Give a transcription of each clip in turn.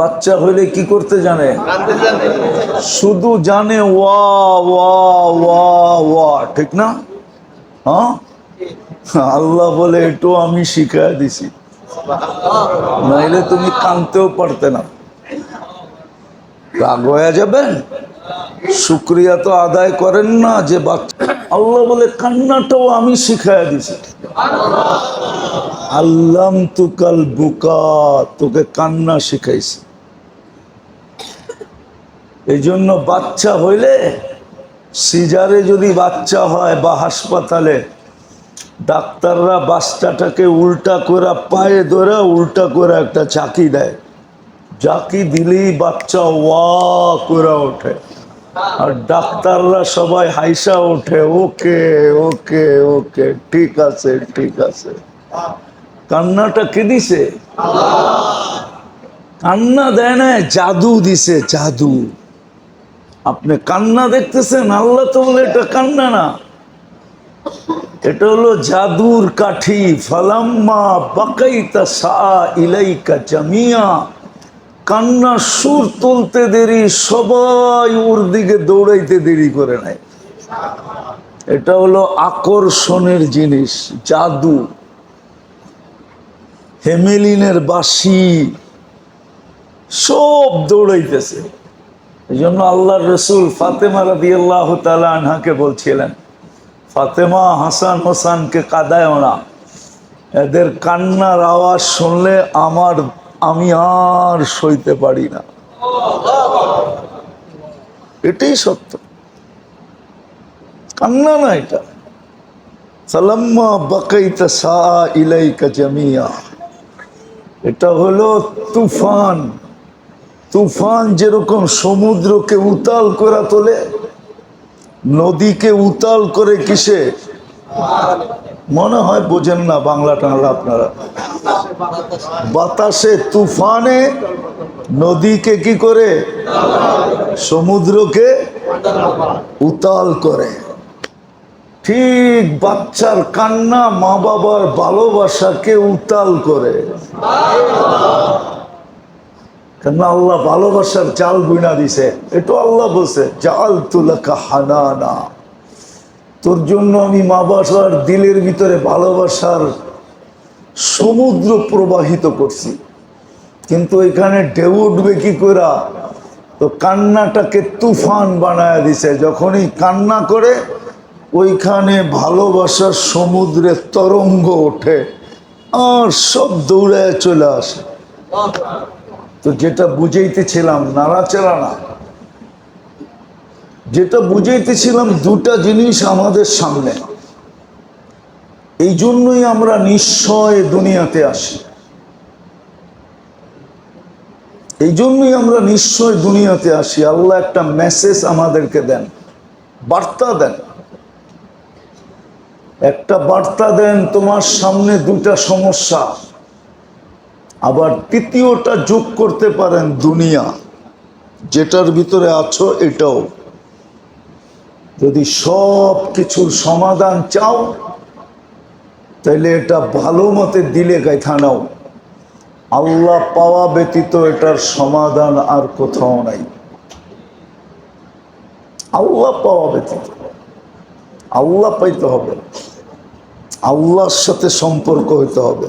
বাচ্চা হইলে কি করতে জানে? শুধু জানে ওয়া ওয়া ওয়া ওয়া, ঠিক না? হ্যাঁ, আল্লাহ বলে একটু আমি শিখাই দিছি, নাইলে তুমি কানতেও পারতে না। রাগ হয়ে যাবেন, শুক্রিয়া তো আদায় করেন না যে বাচ্চা। আল্লাহ বলে কান্নাটাও আমি শিখাই দিছি। আল্লাম তুকাল বুকা, তোকে কান্না শিখাইছি। এই জন্য বাচ্চা হইলে, সিজারে যদি বাচ্চা হয় বা হাসপাতালে, ডাক্তাররা বাচ্চাটাকে উল্টা করে পায়ে ধরে উল্টা করে একটা চাকি দেয়, চাকি দিলেই বাচ্চা ওয়া করে ওঠে, আর ডাক্তাররা সবাই হাইসা ওঠে, ওকে ওকে ওকে, ঠিক আছে ঠিক আছে। কান্নাটা কে দিছে? কান্না দেয় না, জাদু দিছে, জাদু। আপনি কান্না দেখতেছেন, আল্লাহ তো বলে এটা কান্না না, এটা হলো জাদুর কাঠি। ফালাম্মা বাকাইতা সা ইলাইকা জামিয়া, কান্না সুর তুলতে দেরি, সবাই ওর দিকে দৌড়াইতে দেরি করে নাই। এটা হলো আকর্ষণের জিনিস, জাদু। হেমেলিনের বাঁশি সব দৌড়াইতেছে। এই জন্য আল্লাহর রসুল ফাতেমা রাদিয়াল্লাহু তাআলা আনহাকে বলছিলেন, ফাতেমা হাসান হোসেনকে কাঁদায় না, এদের কান্নার আওয়াজ শুনলে আমি আর সইতে পারি না। এটাই সত্য, কান্না না এটা। সালাম্মা বাকাইতা সা ইলাইকা জামিয়া, এটা হলো তুফান। তুফান যেরকম সমুদ্রকে উতাল করে তোলে, নদীকে উতাল করে কিসে? মনে হয় বোঝেন না বাংলা টাংলা আপনারা। বাতাসে, তুফানে নদীকে কি করে? সমুদ্রকে উতাল করে। ঠিক বাচ্চার কান্না মা বাবার ভালোবাসাকে উতাল করে। কেন? আল্লাহ ভালোবাসার জাল বুনা দিছে। এটা আল্লাহ বলছে, জাআলতু লাকা হানানা, তোর জন্য আমি মা বাবার দিলের ভিতরে ভালোবাসার সমুদ্র প্রবাহিত করছি। কিন্তু এখানে ঢেউ উঠবে কি করে? তো কান্নাটাকে তুফান বানায় দিছে। যখনই কান্না করে, ওইখানে ভালোবাসার সমুদ্রে তরঙ্গ ওঠে, আর সব দৌড়ায় চলে আসে। তো যেটা বুঝাইতেছিলাম, নাড়াচাড়া না, যেটা বুঝাইতেছিলাম, দুটা জিনিস আমাদের সামনে। এই জন্যই আমরা নিশ্চয় দুনিয়াতে আসি, এই জন্যই আমরা নিশ্চয় দুনিয়াতে আসি। আল্লাহ একটা মেসেজ আমাদেরকে দেন, বার্তা দেন, একটা বার্তা দেন। তোমার সামনে দুটা সমস্যা, আবার তৃতীয়টা যোগ করতে পারেন, দুনিয়া যেটার ভিতরে আছো এটাও। যদি সব কিছুর সমাধান চাও, তাহলে এটা ভালো মতে দিলে গাইথা নাও, আল্লাহ পাওয়া ব্যতীত এটার সমাধান আর কোথাও নাই। আল্লাহ পাওয়া ব্যতীত, আল্লাহ পাইতে হবে, আল্লাহর সাথে সম্পর্ক হইতে হবে।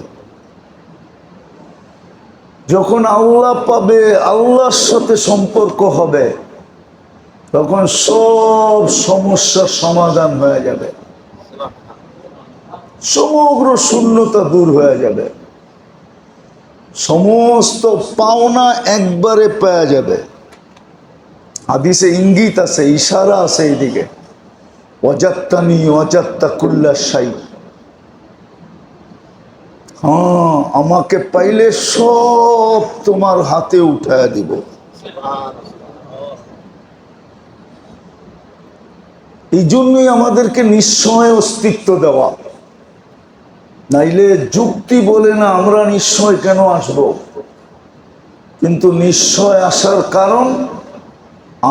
যখন আল্লাহ পাবে, আল্লাহর সাথে সম্পর্ক হবে, তখন সব সমস্যার সমাধান হয়ে যাবে, সমগ্র শূন্যতা দূর হয়ে যাবে, সমস্ত পাওনা একবারে পাওয়া যাবে। হাদিসে ইঙ্গিত আছে, ইশারা আছে এইদিকে, ওয়াজাত্তানি ওয়াজাত্তা কুল্লা শাই। হ্যাঁ, আমাকে পাইলে সব তোমার হাতে উঠায় দিব। এই জন্যই আমাদেরকে নিশ্চয় অস্তিত্ব দেওয়া। নাইলে যুক্তি বলে না আমরা নিশ্চয় কেন আসব, কিন্তু নিশ্চয় আসার কারণ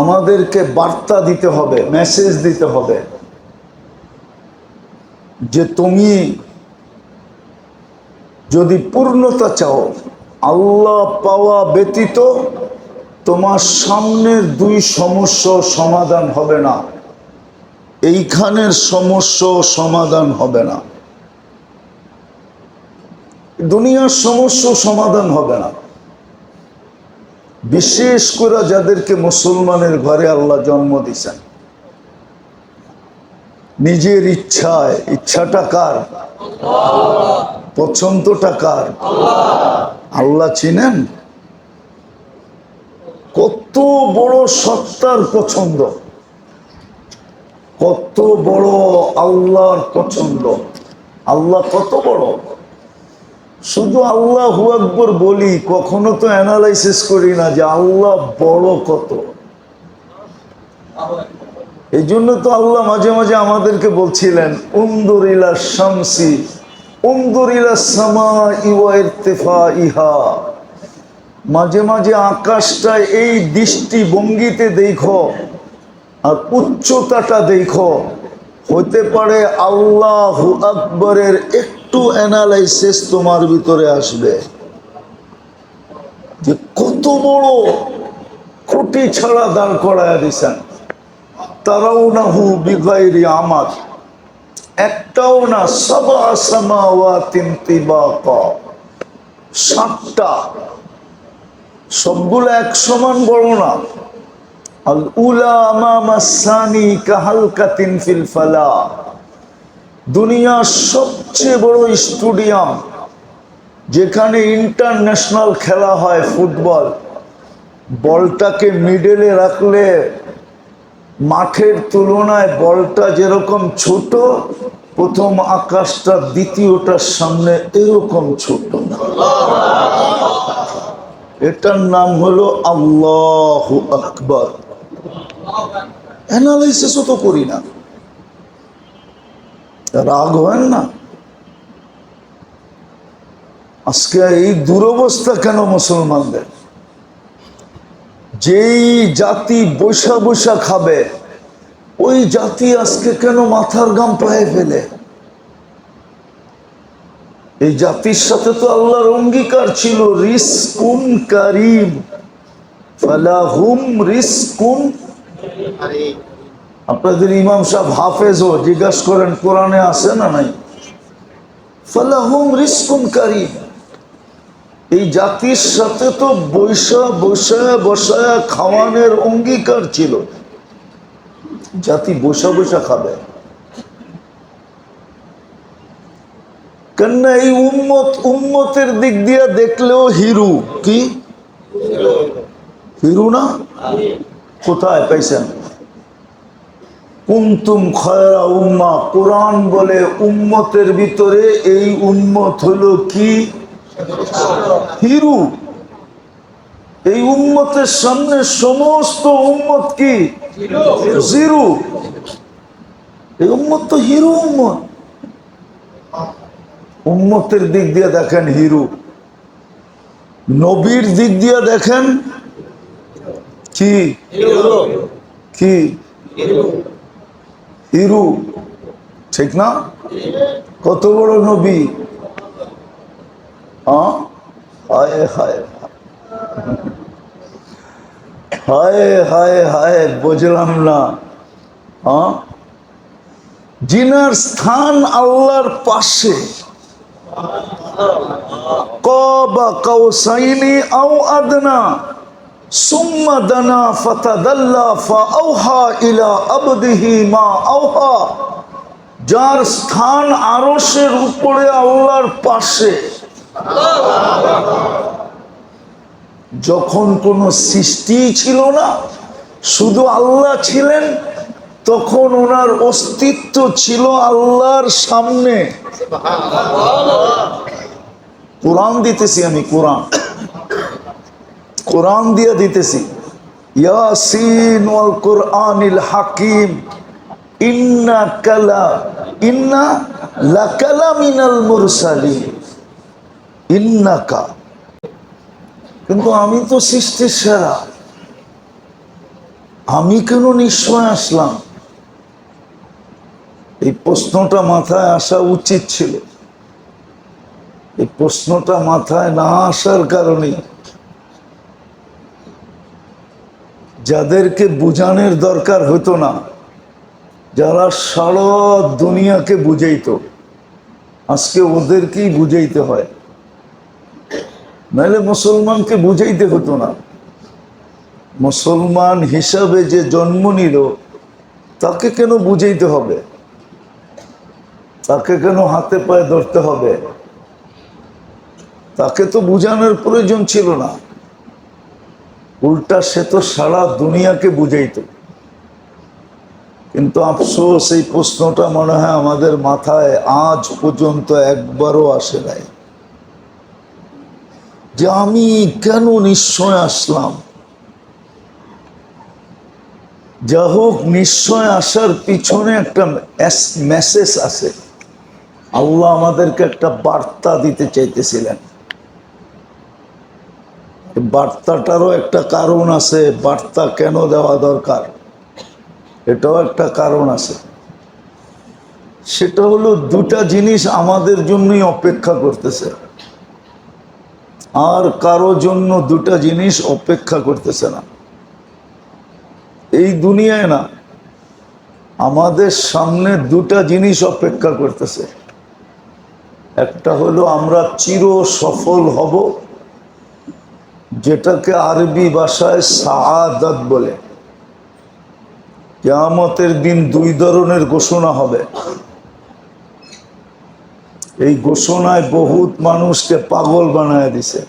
আমাদেরকে বার্তা দিতে হবে, মেসেজ দিতে হবে যে তুমি যদি পূর্ণতা চাও, আল্লাহ পাওয়া ব্যতীত তোমার সামনের দুই সমস্যা সমাধান হবে না, এইখানের সমস্যা সমাধান হবে না, দুনিয়ার সমস্যা সমাধান হবে না। বিশেষ করে যাদেরকে মুসলমানের ঘরে আল্লাহ জন্ম দিয়েছেন, নিজের ইচ্ছায়, ইচ্ছাটা কার? পছন্দটা কার? আল্লাহ চিনেন? কত বড় সত্তার পছন্দ, কত বড় আল্লাহর পছন্দ। আল্লাহ কত বড়, শুধু আল্লাহু আকবার বলি, কখনো তো অ্যানালাইসিস করি না যে আল্লাহ বড় কত। এই জন্য তো আল্লাহ মাঝে মাঝে আমাদেরকে বলছিলেন, উনদুর ইলা শামসি উনদুর ইলা সামাই ওয়া ইরতিফাইহা, মাঝে মাঝে আকাশটায় এই দৃষ্টি ভঙ্গিতে দেখো আর উচ্চতাটা দেখো। হতে পারে আল্লাহু আকবরের একটু অ্যানালাইসিস তোমার ভিতরে আসবে যে কত বড়, খুঁটি ছাড়া দাঁড় করায় দিছেন। তারাউনাহু বিগাইরি আমাদ, একটাও না, সাবআ সামাওয়াতিন তিবাকা, 7টা, সবগুলো এক সমান বড় না। আল উলা আমামা সানি কাহালকাতিন ফিল ফালা, দুনিয়ার সবচেয়ে বড় স্টেডিয়াম, যেখানে ইন্টারন্যাশনাল খেলা হয় ফুটবল, বলটাকে মিডলে রাখলে মাঠের তুলনায় বলটা যেরকম ছোট, প্রথম আকাশটা দ্বিতীয়টার সামনে এরকম ছোট। এটার নাম হলো আল্লাহু আকবার। অ্যানালাইসিসও তো করি না, রাগ হয় না? আজকে এই দুরবস্থা কেন মুসলমানদের? যেই জাতি বৈশা বৈশা খাবে, ওই জাতি আজকে কেন মাথার ঘাম পায়ে ফেলে? এই জাতির সাথে তো আল্লাহর অঙ্গীকার ছিল, রিজকুন কারীম, ফালাহুম রিজকুন। আপনাদের ইমাম সাহেব হাফেজও, জিজ্ঞাসা করেন কোরআনে আছে না নাই? ফালাহুম রিজকুন কারীম। এই জাতির সাথে তো বসায়া খাওয়ানোর অঙ্গীকার ছিল, জাতি বসা বসা খাবে। কেননা এই উম্মতের দিক দিয়ে দেখলেও হিরু, কি হিরু না? কোথায় পাইছেন? কুনতুম খায়রা উম্মাহ, কোরআন বলে উম্মতের ভিতরে এই উম্মত হলো কি? হিরু। এই উম্মতের সামনে সমস্ত উম্মত কি? জিরু। এই উম্মত তো হিরু উম্মত। উম্মতের দিক দিয়ে দেখেন হিরু, নবীর দিক দিয়ে দেখেন কি? কি হিরু, ঠিক না? কত বড় নবী! হায় হায় হায় হায় হায়, বুঝলাম না। জিনার স্থান আল্লাহর পাশে, কাবা কাউসাইনি আও আদনা সুম্মা দানা ফাতাদাল্লা ফাআওহা ইলা আবদিহি মা আওহা, যার স্থান আরশের উপরে আল্লাহর পাশে। যখন কোনো সৃষ্টি ছিল না, শুধু আল্লাহ ছিলেন, তখন ওনার অস্তিত্ব ছিল আল্লাহর সামনে। কোরআন দিতেছি আমি, কোরআন দিয়ে দিতেছি। ইয়াসিন ওয়াল কুরআনিল হাকিম ইন্না লাকালামিনাল মুরসালিন। ইন্নাকা, কিন্তু আমি তো সৃষ্টির সেরা, আমি কেন নিশ্চয় আসলাম? এই প্রশ্নটা মাথায় আসা উচিত ছিল। এই প্রশ্নটা মাথায় না আসার কারণে যাদেরকে বুঝানোর দরকার হতো না, যারা সারা দুনিয়াকে বুঝাইতো, আজকে ওদেরকেই বুঝাইতে হয়। নাহলে মুসলমানকে বুঝাইতে হতো না। মুসলমান হিসাবে যে জন্ম নিল তাকে কেন বুঝাইতে হবে? তাকে কেন হাতে পায়ে ধরতে হবে? তাকে তো বুঝানোর প্রয়োজন ছিল না। উল্টা সে তো সারা দুনিয়াকে বুঝাইতো। কিন্তু আফসোস, এই প্রশ্নটা মনে হয় আমাদের মাথায় আজ পর্যন্ত একবারও আসে নাই যে আমি কেন নিশ্চয় আসলাম। যা হোক, নিশ্চয় আসার পিছনে একটা মেসেজ আছে। আল্লাহ আমাদেরকে একটা বার্তা দিতে চাইতেছিলেন। বার্তাটারও একটা কারণ আছে। বার্তা কেন দেওয়া দরকার এটাও একটা কারণ আছে। সেটা হলো দুটা জিনিস আমাদের জন্যই অপেক্ষা করতেছে, আর কারো জন্য দুটা জিনিস অপেক্ষা করতেছে না। এই দুনিয়ায় না, আমাদের সামনে দুটা জিনিস অপেক্ষা করতেছে। একটা হলো আমরা চির সফল হব, যেটাকে আরবি ভাষায় সাআদাত বলে। কিয়ামতের দিন দুই ধরনের ঘোষণা হবে। এই ঘোষণায় বহুত মানুষকে পাগল বানায় দিছে,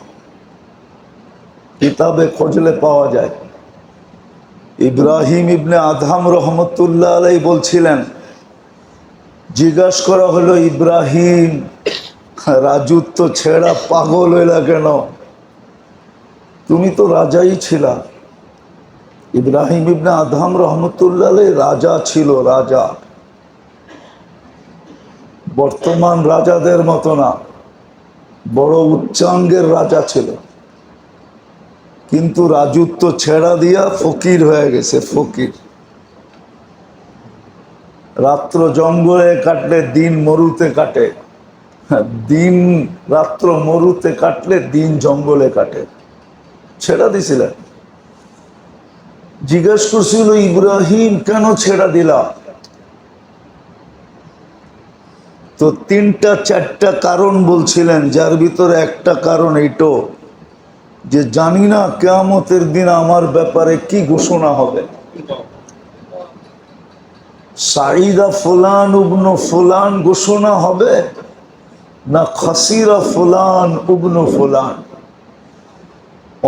কিতাবে খোঁজলে পাওয়া যায়। ইব্রাহিম ইবনে আদহাম রহমতুল্লাহ আলাই বলছিলেন, জিজ্ঞাসা করা হলো, ইব্রাহিম রাজত্ব ছেড়া পাগল হইলা কেন? তুমি তো রাজাই ছিলা। ইব্রাহিম ইবনে আদহাম রহমতুল্লাহ আলাই রাজা ছিল, রাজা। বর্তমান রাজাদের মতো না, বড় উচ্চাঙ্গের রাজা ছিল, কিন্তু রাজত্ব ছেড়া দিয়া ফকির হয়ে গেছে। ফকির রাত্র জঙ্গলে কাটলে দিন মরুতে কাটে, দিন রাত্র মরুতে কাটলে দিন জঙ্গলে কাটে। ছেড়া দিছিলেন। জিজ্ঞেস করছিল, ইব্রাহিম কেন ছেড়া দিলা? তো তিনটা চারটা কারণ বলছিলেন, যার ভিতরে একটা কারণ এইটো যে জানি না কিয়ামতের দিন আমার ব্যাপারে কি ঘোষণা হবে। সাইদা ফুলান উবনু ফুলান ঘোষণা হবে, না খাসিরা ফুলান উবনু ফুলান,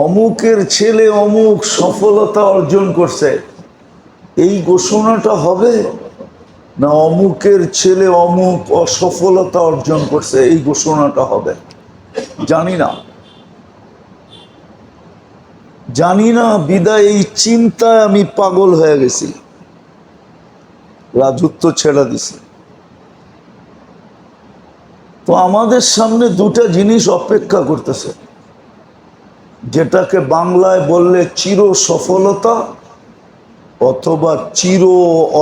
অমুকের ছেলে অমুক সফলতা অর্জন করছে, এই ঘোষণাটা হবে, না অমুকের ছেলে অমুক অসফলতা অর্জন করছে, এই ঘোষণাটা হবে। জানি না, জানি না। বিদায় এই চিন্তায় আমি পাগল হয়ে গেছি, রাজত্ব ছেড়ে দিছি। তো আমাদের সামনে দুটা জিনিস অপেক্ষা করতেছে, যেটাকে বাংলায় বললে চির সফলতা অথবা চির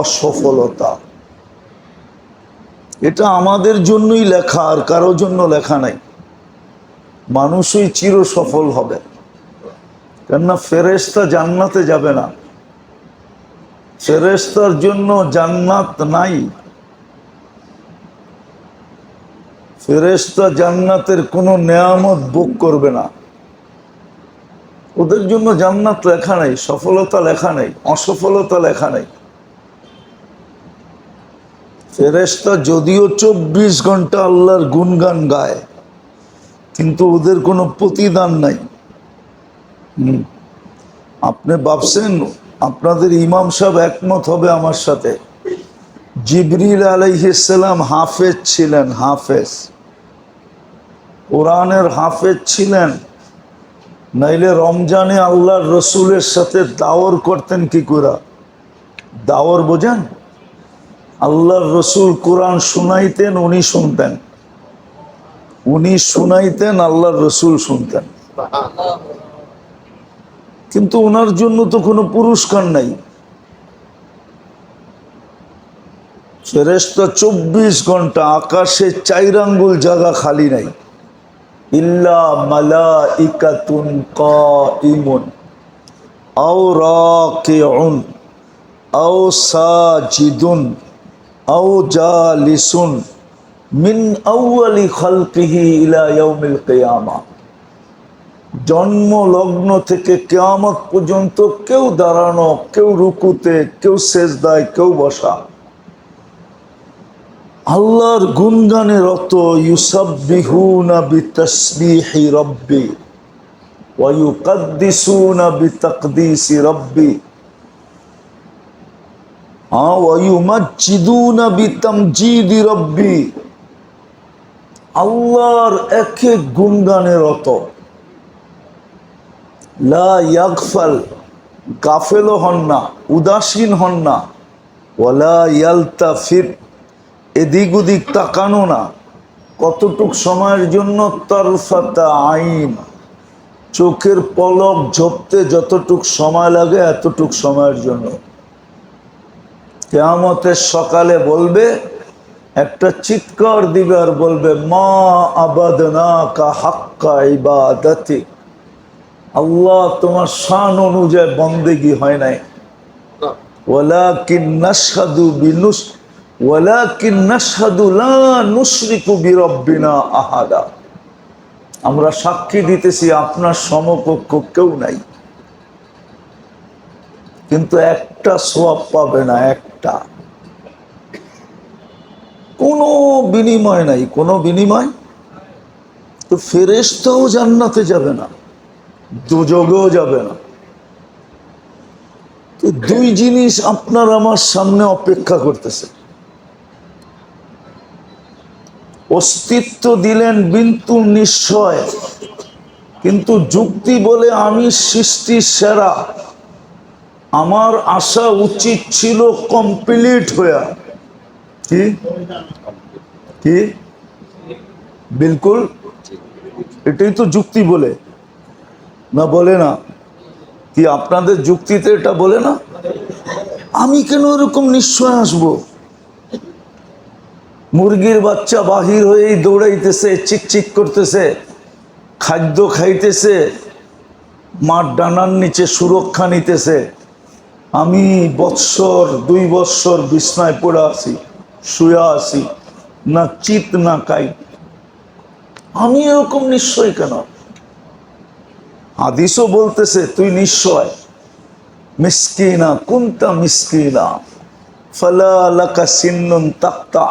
অসফলতা। এটা আমাদের জন্যই লেখা, আর কারোর জন্য লেখা নাই। মানুষই চির সফল হবে, কেননা ফেরেশতা জান্নাতে যাবে না। ফেরেশতার জন্য জান্নাত নাই। ফেরেশতা জান্নাতের কোনো নেয়ামত ভোগ করবে না। ওদের জন্য জান্নাত লেখা নাই, সফলতা লেখা নাই, অসফলতা লেখা নাই। ফেরেশতা যদিও 24 ঘন্টা আল্লাহর গুণগান গায়, কিন্তু ওদের কোনো প্রতিদান নাই। আপনি ভাবছেন, আপনাদের ইমাম সাহেব একমত হবে আমার সাথে, জিবরিল আলাইহিস সালাম হাফেজ ছিলেন, হাফেজ, কোরআনের হাফেজ ছিলেন। নাইলে রমজানে আল্লাহর রসুলের সাথে দাওয়ার করতেন কি করে? দাওয়ার বোঝেন? আল্লাহর রসুল কোরআন শুনাইতেন, উনি শুনতেন, উনি শুনাইতেন, আল্লাহর রসুল শুনতেন। কিন্তু ওনার জন্য তো কোনো পুরস্কার নাই। ফেরেশতা 24 ঘন্টা, আকাশে 4 আঙ্গুল জায়গা খালি নাই। ইল্লা মালাইকাতুন কাইমুন আও রাকিউন আও সাজিদুন আও জালিসুন মিন আউয়ালি খালকিহি ইলা ইয়াউমিল কিয়ামা। জন্ম লগ্ন থেকে কিয়ামত পর্যন্ত কেউ দাঁড়ানো, কেউ রুকুতে, কেউ সেজদায়, কেউ বসা, আল্লাহর গুণগানে রত। ইউসাব্বিহুনা বিতাসবিহি রাব্বি ওয়া ইউকাদ্দিসুনা বিতাকদিসি রাব্বি ওয়া ইউমাজ্জিদুনা বিতামজিদি রাব্বি। আল্লাহর এক এক গুণগানে রত। লা ইয়াগফাল, গাফেল হন না, উদাসীন হন না। ওয়ালা ইয়ালতাফিত, এদিক ওদিক তাকানো না। কতটুক সময়ের জন্য? তরফাতা আইন, চোখের পলক ঝপতে যতটুক সময় লাগে এতটুক সময়ের জন্য। কিয়ামতের সকালে বলবে, একটা চিৎকার দিবে আর বলবে, মা আবাদনাকা হাক্কা ইবাদাতি, আল্লাহ তোমার শান অনুযায়ী বন্দেগী হয় নাই। ওয়ালাকিন নাশহাদু বিনুস ওয়ালাকিন নাশহাদু লা নুশরিকু বিরাব্বিনা আহাদা, আমরা সাক্ষী দিতেছি আপনার সমকক্ষ কেউ নাই। কিন্তু একটা সওয়াব পাবে না, একটা, কোনো বিনিময় নাই, কোনো বিনিময়। তো ফেরেশতাও জান্নাতে যাবে না, দোজখেও যাবে না। তো দুই জিনিস আপনার আমার সামনে অপেক্ষা করতেছে। অস্তিত্ব দিলেন বিন্তু নিশ্চয়, কিন্তু যুক্তি বলে আমি সৃষ্টির সেরা, আমার আসা উচিত ছিল কমপ্লিট হইয়া। কি কি বিলকুল, এটাই তো যুক্তি বলে না, বলে না? কি আপনাদের যুক্তিতে এটা বলে না? আমি কেন এরকম নিশ্চয় আসবো? মুরগির বাচ্চা বাহির হয়েই দৌড়াইতেছে, চিকচিক করতেছে, খাদ্য খাইতেছে, মার ডানার নিচে সুরক্ষা নিতেছে। আমি বৎসর 2 বৎসর বিছনায় পড়ে আছি, শুয়ে আছি, না চিত না কাই। আমি এরকম নিশ্চয় কেন? হাদিসও বলতেছে তুই নিশ্চয়। মিসকিনা কুনতা মিসকিনা ফালা লাকা সিন্নুন তাক্তা,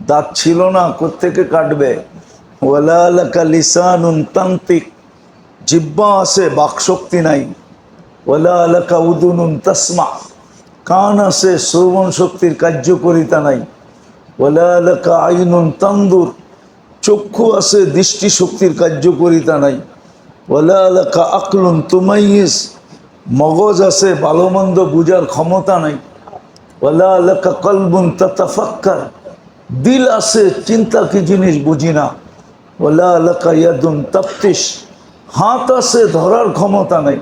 দাঁত ছিল না, কোত্থেকে কাটবে? ওয়ালা লাকা লিসানুন তান্তিক, জিহ্বা আছে, বাকশক্তি নাই। ওয়ালা লাকা উদুনুন তাসমা, কান আছে, শ্রবণ শক্তির কার্যকারিতা নাই। ওয়ালা লাকা আইনুন তানদুর, চক্ষু আছে, দৃষ্টি শক্তির কার্যকারিতা নাই। ওয়ালা লাকা আকলুন তুমাইয়িজ, মগজ আছে, ভালো মন্দ বুঝার ক্ষমতা নাই। ওয়ালা লাকা কলবুন তাতাফাক্কার, দিল আছে, চিন্তা কি জিনিস বুঝি না। ওয়ালা লাকা ইয়াদুন তাফতিশ, হাত আছে, ধরার ক্ষমতা নাই।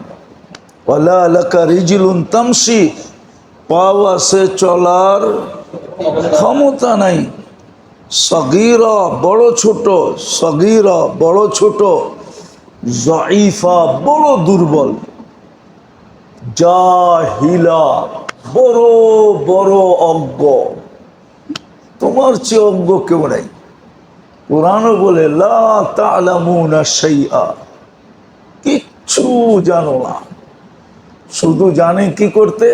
ওয়ালা লাকা রিজলুন তামশি, পাও আছে, চলার ক্ষমতা নাই। সগীরা, বড় ছোট, সগীরা, বড় ছোট, যায়ীফা, বড় দুর্বল, জাহিলা, বড় বড় অজ্ঞ। তোমার চেয়ে অজ্ঞ কেউ নাই। কোরআনও বলে লা তা'লামুনা শাইআ, কিচ্ছু জানো না, শুধু জানে কি করতে?